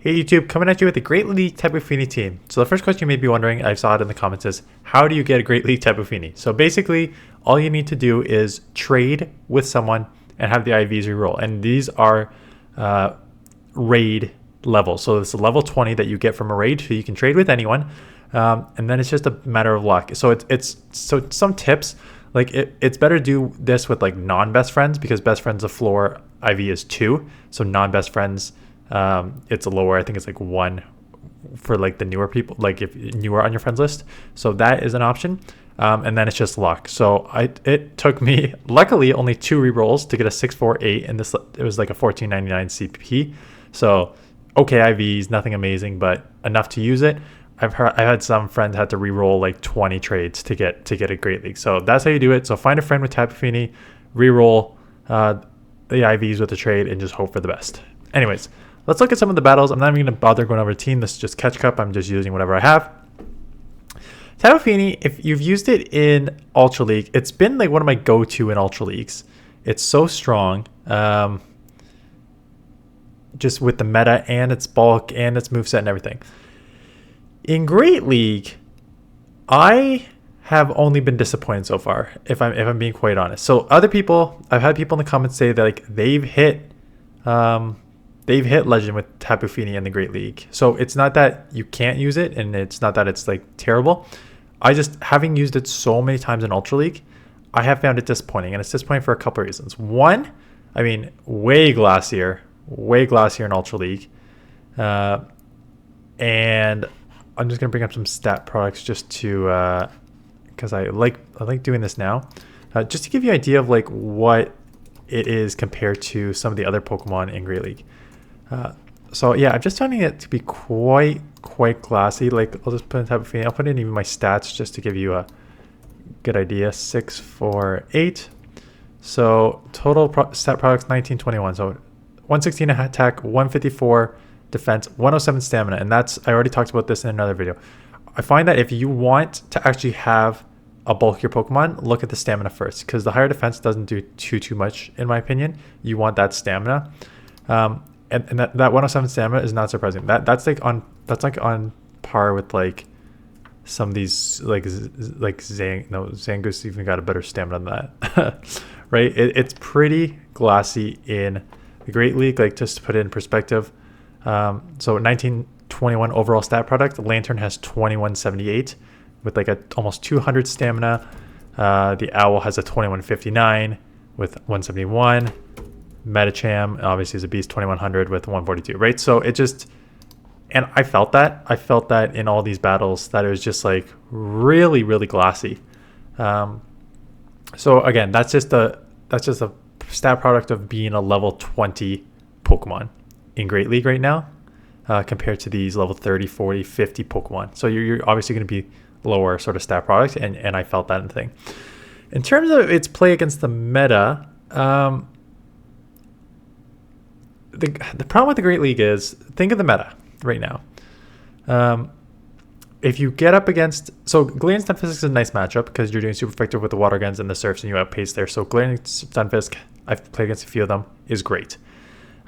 Hey YouTube, coming at you with the Great League Tapu Fini team. So the first question you may be wondering, I saw it in the comments, is how do you get a Great League Tapu Fini? So basically, all you need to do is trade with someone and have the IVs reroll. And these are raid levels. So it's a level 20 that you get from a raid, so you can trade with anyone. And then it's just a matter of luck. So it's some tips, like it's better to do this with like non-best friends, because best friends, the floor IV is 2. So non-best friends, it's a lower, I think it's like 1 for like the newer people, like if newer on your friends list. So that is an option. And then it's just luck. So it took me luckily only 2 rerolls to get a 648, and this, it was like a 1499 CP. So okay, IVs, nothing amazing, but enough to use it. I've had some friends had to reroll like 20 trades to get a Great League. So that's how you do it. So find a friend with Tapu Fini, reroll the IVs with the trade, and just hope for the best. Anyways, let's look at some of the battles. I'm not even going to bother going over a team. This is just catch cup. I'm just using whatever I have. Tapu Fini, if you've used it in Ultra League, it's been like one of my go-to in Ultra Leagues. It's so strong. Just with the meta and its bulk and its moveset and everything. In Great League, I have only been disappointed so far, if I'm being quite honest. So other people, I've had people in the comments say that like they've hit Legend with Tapu Fini in the Great League. So it's not that you can't use it, and it's not that it's like terrible. I just, having used it so many times in Ultra League, I have found it disappointing, and it's disappointing for a couple of reasons. One, I mean, way glacier in Ultra League, and I'm just gonna bring up some stat products just to because I like doing this now, just to give you an idea of like what it is compared to some of the other Pokemon in Great League. So yeah, I'm just finding it to be quite glassy. Like I'll just put in Tapu Fini. I'll put in even my stats just to give you a good idea. 6, 4, 8. So total stat products 1921. So 116 attack, 154 defense, 107 stamina, and that's, I already talked about this in another video. I find that if you want to actually have a bulkier Pokemon, look at the stamina first, because the higher defense doesn't do too much in my opinion. You want that stamina, and that 107 stamina is not surprising. That's like on par with like some of these like Zangoose even got a better stamina than that. Right? It's pretty glassy in the Great League. Like just to put it in perspective. So 1921 overall stat product. Lantern has 2178 with like almost 200 stamina. The Owl has a 2159 with 171. Metacham obviously is a beast, 2100 with 142. Right, so it just, and I felt that in all these battles that it was just like really glassy. So again, that's just a stat product of being a level 20 Pokemon in Great League right now, compared to these level 30, 40, 50 Pokemon. So you're obviously going to be lower sort of stat product, and I felt that in the thing. In terms of its play against the meta, the problem with the Great League is, think of the meta right now. If you get up against, so Galarian Stunfisk is a nice matchup because you're doing super effective with the water guns and the surfs, and you outpace there. So Galarian Stunfisk, I've played against a few of them, is great.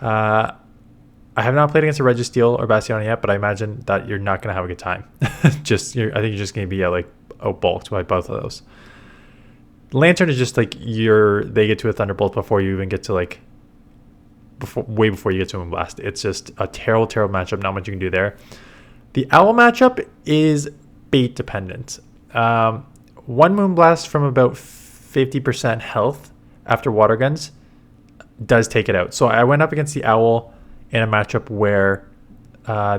I have not played against a Registeel or Bastiona yet, but I imagine that you're not going to have a good time. I think you're just going to be outbulked by both of those. Lantern is just like they get to a Thunderbolt before you even get to way before you get to Moonblast. It's just a terrible matchup. Not much you can do there. The Owl matchup is bait dependent. One Moonblast from about 50% health after water guns does take it out. So I went up against the Owl in a matchup where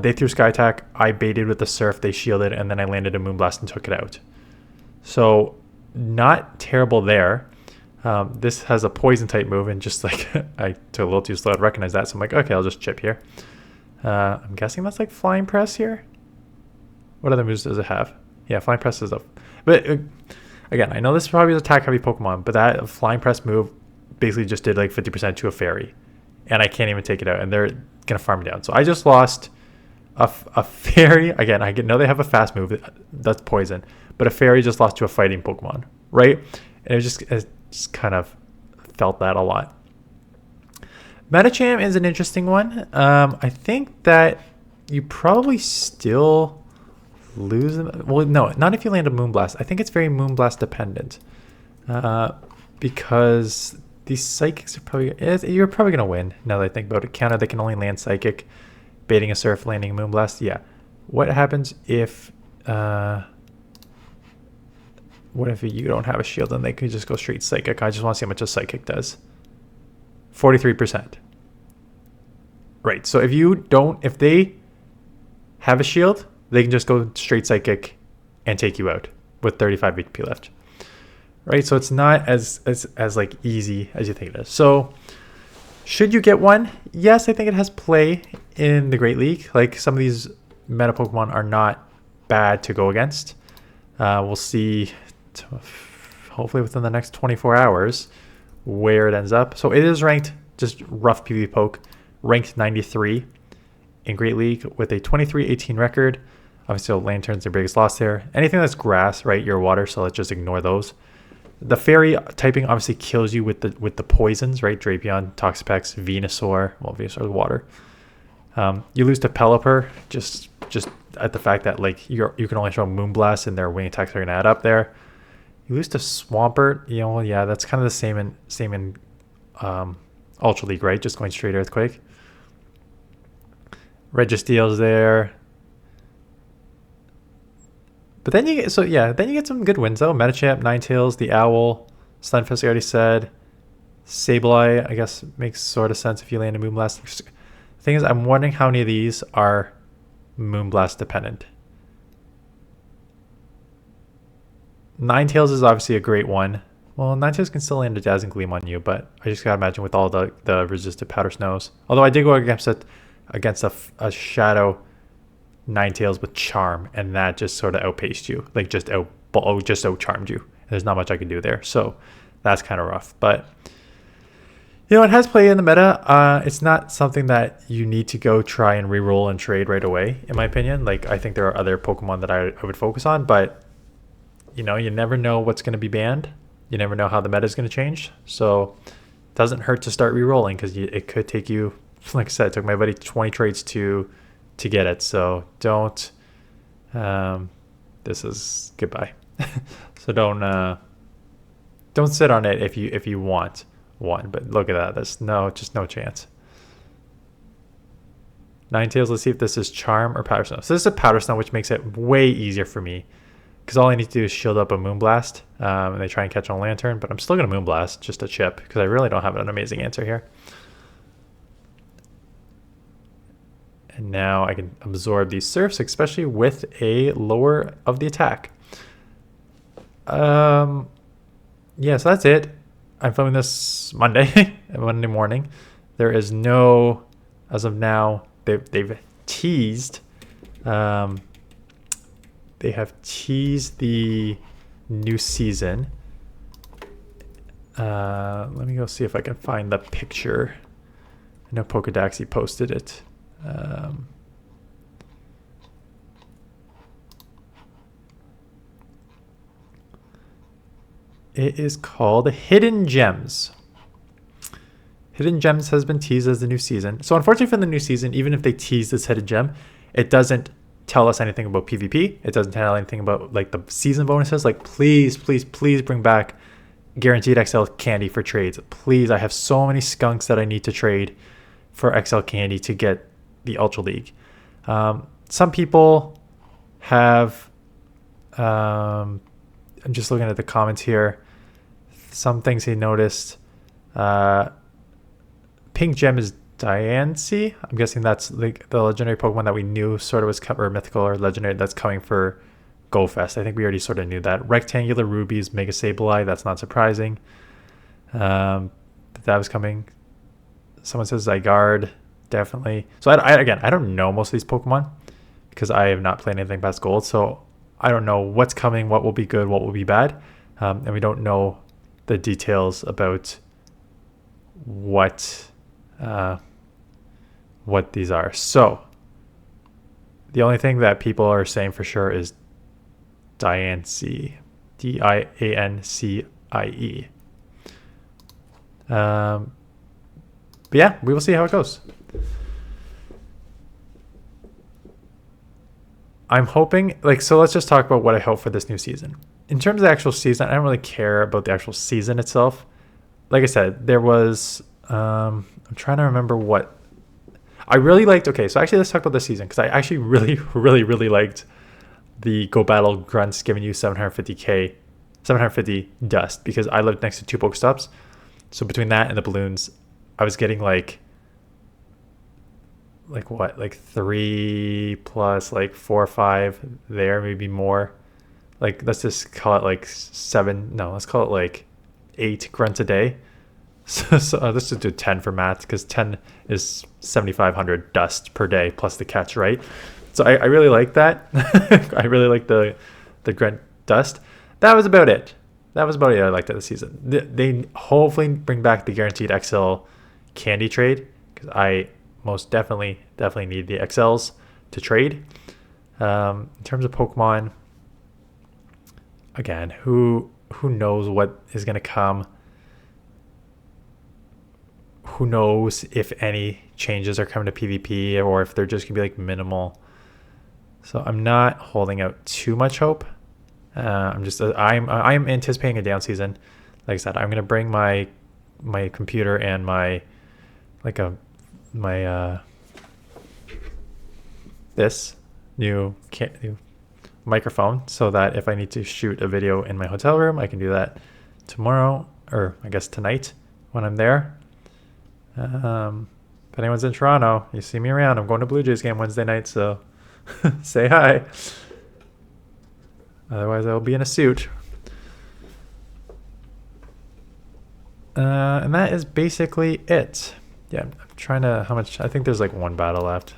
they threw Sky Attack, I baited with the Surf, they shielded, and then I landed a Moonblast and took it out. So not terrible there. This has a poison type move, and just like I took a little too slow to recognize that, so I'm like, okay, I'll just chip here. I'm guessing that's like Flying Press here. What other moves does it have? Yeah, Flying Press is up. But again, I know this is probably an attack heavy Pokemon, but that Flying Press move basically just did like 50% to a Fairy, and I can't even take it out, and they're gonna farm me down. So I just lost a Fairy. Again, I know they have a fast move that's poison, but a Fairy just lost to a fighting Pokemon, right? And it just kind of felt that a lot. Metacham is an interesting one. I think that you probably still lose them. Well, no, not if you land a Moonblast. I think it's very Moonblast dependent. Because these Psychics are probably... You're probably going to win, now that I think about it. Counter, they can only land Psychic. Baiting a Surf, landing a Moonblast. Yeah. What happens if... what if you don't have a shield and they could just go straight Psychic? I just want to see how much a Psychic does. 43%. Right, so if they have a shield, they can just go straight Psychic and take you out with 35 HP left. Right, so it's not as like easy as you think it is. So should you get one? Yes, I think it has play in the Great League. Like, some of these meta Pokemon are not bad to go against. We'll see, hopefully within the next 24 hours, where it ends up. So it is ranked, just rough PvP poke, ranked 93 in Great League with a 23-18 record. Obviously, Lantern's their biggest loss there. Anything that's grass, right, you're water, so let's just ignore those. The fairy typing obviously kills you with the poisons, right? Drapion, Toxapex, Venusaur. Well, Venusaur is water. You lose to Pelipper, just at the fact that like you can only throw Moonblast and their wing attacks are gonna add up there. You lose to Swampert, you know, yeah, that's kind of the same in Ultra League, right? Just going straight Earthquake. Registeel's there. But then you get, then you get some good wins though. Metachamp, Ninetales, the Owl, Stunfisk I already said. Sableye, I guess, makes sort of sense if you land a Moonblast. The thing is, I'm wondering how many of these are Moonblast dependent. Ninetales is obviously a great one. Well, Ninetales can still land a Dazzling Gleam on you, but I just gotta imagine with all the resisted Powder Snows. Although I did go against a Shadow Ninetales with Charm, and that just sort of outpaced you, like just out-charmed you. There's not much I can do there, so that's kind of rough. But you know, it has play in the meta. It's not something that you need to go try and re-roll and trade right away, in my opinion. Like, I think there are other Pokemon that I would focus on, but you know, you never know what's going to be banned. You never know how the meta is going to change, so it doesn't hurt to start re-rolling, because it could take you, like I said, it took my buddy 20 trades to get it. So don't this is goodbye. So don't sit on it if you want one. But look at that, there's just no chance. Ninetales, let's see if this is Charm or Powder Snow. So this is a Powder Snow, which makes it way easier for me, because all I need to do is shield up a Moonblast, and they try and catch on Lantern, but I'm still gonna Moonblast just a chip, because I really don't have an amazing answer here. And now I can absorb these Surfs, especially with a lower of the attack. Yeah, so that's it. I'm filming this Monday, Monday morning. There is no, as of now, they've teased. They have teased the new season. Let me go see if I can find the picture. I know Poke Daxi posted it. It is called Hidden Gems. Hidden Gems has been teased as the new season. So unfortunately for the new season, even if they tease this Hidden Gem, it doesn't tell us anything about PvP. It doesn't tell anything about like the season bonuses. Like, please bring back guaranteed XL candy for trades. Please, I have so many skunks that I need to trade for XL candy to get the Ultra League. Some people have, I'm just looking at the comments here, some things he noticed. Pink Gem is Diancie. I'm guessing that's like the legendary Pokemon that we knew sort of was or mythical or legendary that's coming for Go Fest. I think we already sort of knew that. Rectangular Rubies, Mega Sableye, that's not surprising. That was coming. Someone says Zygarde, definitely. So again, I don't know most of these Pokemon because I have not played anything past Gold, so I don't know what's coming, what will be good, what will be bad, and we don't know the details about what these are. So the only thing that people are saying for sure is Diancie, Diancie. But yeah, we will see how it goes. I'm hoping, like, so let's just talk about what I hope for this new season. In terms of the actual season, I don't really care about the actual season itself. Like I said, there was, I'm trying to remember what I really liked. Okay, so actually let's talk about this season, because I actually really, really liked the Go Battle grunts giving you 750 dust, because I lived next to two Pokestops. So between that and the balloons, I was getting like what, like 3 plus like 4 or 5 there, maybe more. Like, let's just call it like 7. No, let's call it like 8 grunts a day. So let's just do 10 for math, because 10 is 7,500 dust per day plus the catch, right? So I really like that. I really like the grunt dust. That was about it. I liked it this season. They hopefully bring back the guaranteed XL candy trade, because I most definitely need the XLs to trade. In terms of Pokemon, again, who knows what is going to come? Who knows if any changes are coming to PvP, or if they're just going to be like minimal. So I'm not holding out too much hope. I'm anticipating a down season. Like I said, I'm going to bring my computer and my this new microphone, so that if I need to shoot a video in my hotel room, I can do that tomorrow, or I guess tonight when I'm there. If anyone's in Toronto, you see me around. I'm going to Blue Jays game Wednesday night, so say hi. Otherwise, I'll be in a suit. And that is basically it. Yeah, I'm trying to, how much, I think there's like 1 battle left.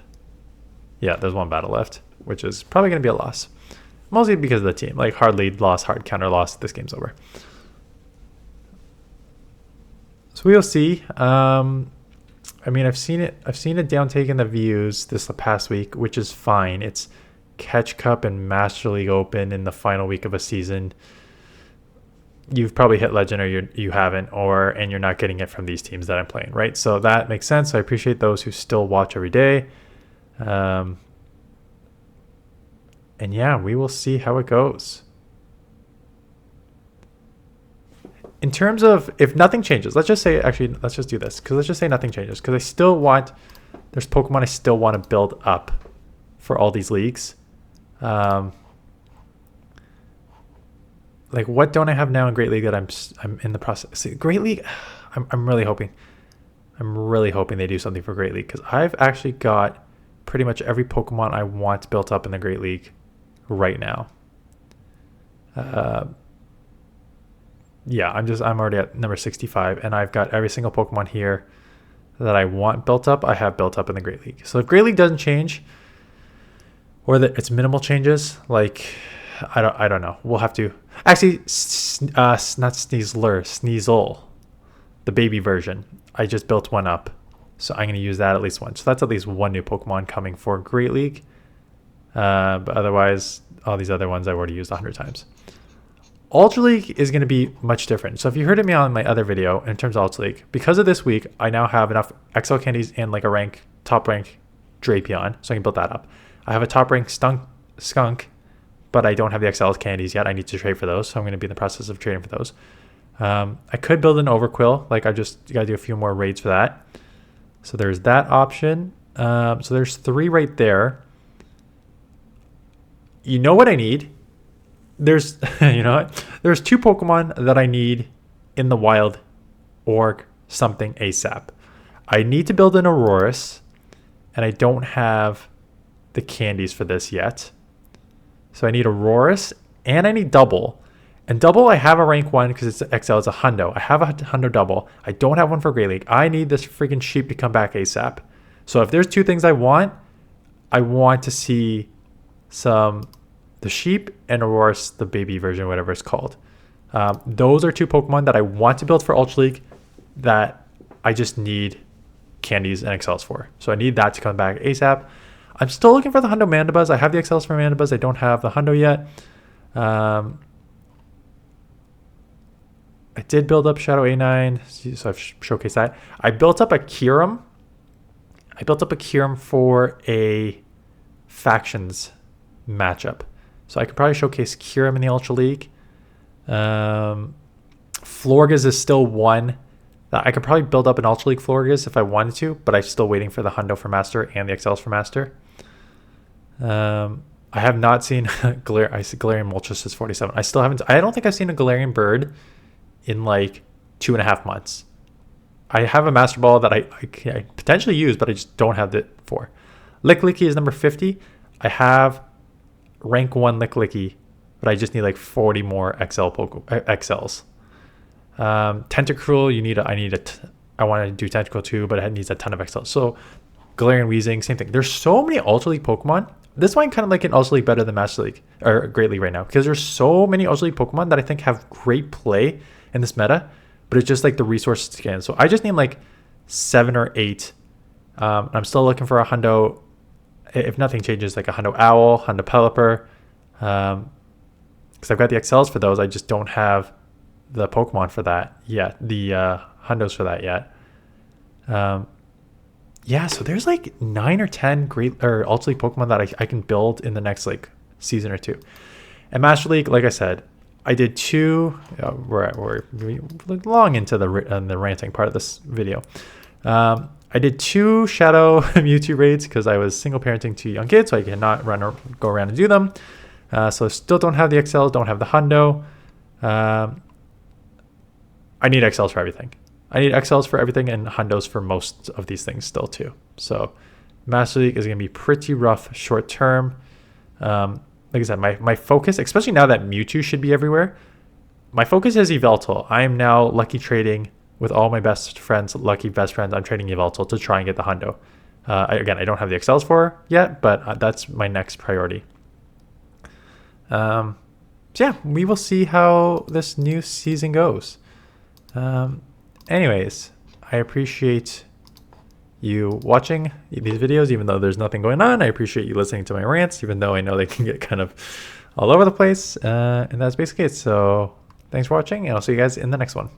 Yeah, there's 1 battle left, which is probably going to be a loss. Mostly because of the team. Like, hard lead loss, hard counter loss, this game's over. So we'll see. I mean, I've seen it downtake in the views this past week, which is fine. It's Catch Cup and Master League Open in the final week of a season. You've probably hit Legend, or you haven't, and you're not getting it from these teams that I'm playing, right? So that makes sense. So I appreciate those who still watch every day. And yeah, we will see how it goes. In terms of, if nothing changes, let's just say, actually, let's just do this, because let's just say nothing changes, because there's Pokemon I still want to build up for all these leagues. Like, what don't I have now in Great League that I'm in the process? See, Great League, I'm really hoping they do something for Great League, because I've actually got pretty much every Pokemon I want built up in the Great League right now. Yeah, I'm already at number 65, and I've got every single Pokemon here that I want built up. I have built up in the Great League. So if Great League doesn't change, or that it's minimal changes, like, I don't know. We'll have to actually not Sneasel, the baby version. I just built one up, so I'm going to use that at least once. So that's at least 1 new Pokemon coming for Great League. But otherwise, all these other ones I've already used 100 times. Ultra League is going to be much different. So if you heard me on my other video in terms of Ultra League, because of this week, I now have enough XL candies and like a top rank Drapion, so I can build that up. I have a top rank Skunk, but I don't have the XL candies yet. I need to trade for those, so I'm going to be in the process of trading for those. I could build an Overquill, like I just got to do a few more raids for that. So there's that option. So there's 3 right there. You know what I need? There's you know what? There's 2 Pokemon that I need in the wild or something ASAP. I need to build an Aurorus, and I don't have the candies for this yet. So I need Aurorus, and I need Double. And Double, I have a rank 1 because it's XL, it's a Hundo. I have a Hundo Double. I don't have one for Great League. I need this freaking sheep to come back ASAP. So if there's 2 things I want to see the sheep and Aurorus, the baby version, whatever it's called. Those are 2 Pokemon that I want to build for Ultra League that I just need candies and XLs for. So I need that to come back ASAP. I'm still looking for the Hundo Mandibuzz. I have the XLs for Mandibuzz. I don't have the Hundo yet. I did build up Shadow A9, so I've showcased that. I built up a Kyurem. for a Factions matchup. So I could probably showcase Kyurem in the Ultra League. Florges is still one that I could probably build up an Ultra League Florges if I wanted to, but I'm still waiting for the Hundo for Master and the XLs for Master. I have not seen Galarian Moltres is 47. I still haven't. I don't think I've seen a Galarian bird in like 2.5 months. I have a Master Ball that I potentially use, but I just don't have it for. Licklicky is number 50. I have rank 1 Licklicky, but I just need like 40 more XLs. Tentacruel, I want to do Tentacruel too, but it needs a ton of XLs. So Galarian Weezing, same thing. There's so many Ultra League Pokemon. This one kind of like an Ultra League better than Master League or Great League right now, because there's so many Ultra League Pokemon that I think have great play in this meta, but it's just like the resources to get in. So I just need like 7 or 8. I'm still looking for a Hundo. If nothing changes, like a Hundo Owl, Hundo Pelipper, because I've got the XLs for those. I just don't have the Pokemon for that yet, the Hundos for that yet. Yeah, so there's like 9 or 10 great or Ultra League Pokemon that I can build in the next like season or two. And Master League, like I said, I did 2. We're long into the ranting part of this video. I did 2 Shadow Mewtwo raids because I was single parenting 2 young kids, so I cannot go around and do them. So still don't have the XL, don't have the Hundo. I need XLs for everything. I need XLs for everything and Hundos for most of these things still too. So Master League is going to be pretty rough short term. Like I said, my focus, especially now that Mewtwo should be everywhere, my focus is Yveltal. I am now lucky trading with all my best friends, lucky best friends. I'm trading Yveltal to try and get the Hundo. Again, I don't have the XLs for yet, but that's my next priority. So yeah, we will see how this new season goes. Anyways, I appreciate you watching these videos, even though there's nothing going on. I appreciate you listening to my rants, even though I know they can get kind of all over the place. And that's basically it. So thanks for watching, and I'll see you guys in the next one.